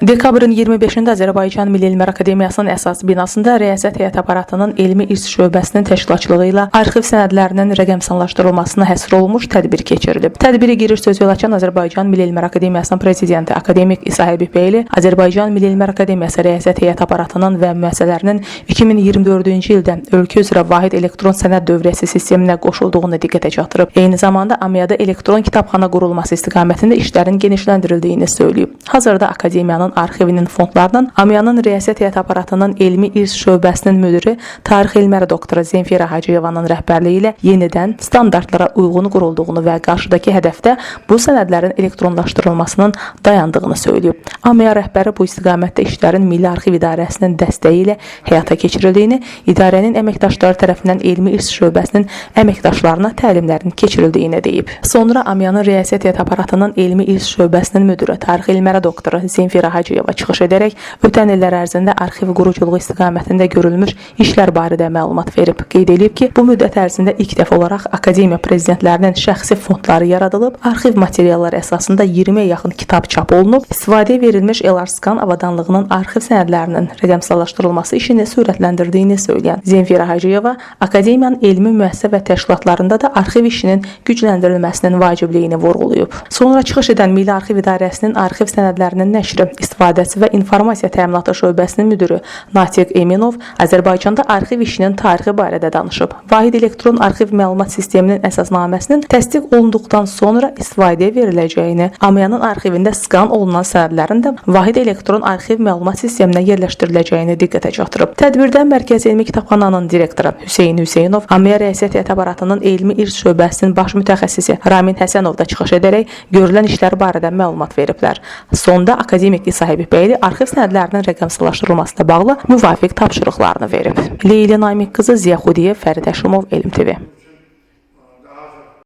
Dekabrın 25-də Azərbaycan Milli Elmlər Akademiyasının əsas binasında Rəyasət Heyət Aparatının Elmi İrs şöbəsinin təşkilatçılığı ilə arxiv sənədlərinin rəqəmsallaşdırılmasına həsr olunmuş tədbir keçirilib. Tədbiri giriş sözü ilə açan Azərbaycan Milli Elmlər Akademiyasının prezidenti akademik İsa Həbibbəyli Azərbaycan Milli Elmlər Akademiyası Rəyasət Heyət Aparatının və müəssisələrinin 2024-cü ildə ölkə üzrə vahid elektron sənəd dövriyyəsi sisteminə qoşulduğunu diqqətə çatdırıb. Eyni zamanda Amiyada elektron kitabxana qurulması istiqamətində işlərin genişləndirildiyini söyləyib. Hazırda akademiyanın arxivinin fondlarının Amiyanın Rəyasət Heyət Aparatının Elmi İrs şöbəsinin müdiri tarix elmləri doktoru Zemfira Hacıyevanın rəhbərliyi ilə yenidən standartlara uyğun qurulduğunu və qarşıdakı hədəfdə bu sənədlərin elektronlaşdırılmasının dayandığını söyləyib. Amiya rəhbəri bu istiqamətdə işlərin Milli Arxiv İdarəsinin dəstəyi ilə həyata keçirildiyini, idarənin əməkdaşları tərəfindən Elmi İrs şöbəsinin əməkdaşlarına təlimlərin keçirildiyini deyib. Sonra Amiyanın Rəyasət Heyət Aparatının Elmi İrs şöbəsinin müdiri tarix elmləri doktoru Zemfira Hacıyeva çıxış edərək ötən illər ərzində arxiv quruculuğu istiqamətində görülmüş işlər barədə məlumat verib. Qeyd edib ki, bu müddət ərzində ilk dəfə olaraq akademiya prezidentlərinin şəxsi fondları yaradılıb, arxiv materialları əsasında 20-yə yaxın kitab çap olunub, istifadəyə verilmiş Elarskan avadanlığının arxiv sənədlərinin rəqəmsallaşdırılması işini sürətləndirdiyini söyləyən Zemfira Hacıyeva akademiyanın elmi müəssisə və təşkilatlarında da arxiv işinin gücləndirilməsinin vacibliyini vurğulayıb. Sonra çıxış edən Milli Arxiv İdarəsinin arxiv sənədlərinin nəşri, istifadəsi və informasiya təminatı şöbəsinin müdiri Natiq Eminov Azərbaycanda arxiv işinin tarixi barədə danışıb. Vahid elektron arxiv məlumat sisteminin əsasnaməsinin təsdiq olunduqdan sonra istifadəyə veriləcəyini, Amiyanın arxivində skan olunan sənədlərin də vahid elektron arxiv məlumat sisteminə yerləşdiriləcəyini diqqətə çatdırıb. Tədbirdə Mərkəzi Elmi Kitabxananın direktoru Hüseyn Hüseynov, Amiya Rəyasət Heyət Aparatının Elmi İrs şöbəsinin baş mütəxəssisi Ramin Həsənov da çıxış edərək görülən işlər barədə məlumat veriblər. Sonda akademik İsa Həbibbəyli arxiv sənədlərinin rəqəmsallaşdırılmasına bağlı müvafiq tapşırıqlarını verib. Leyli Namiq qızı Ziya Xudiyev, Fərid Həşimov, Elm TV.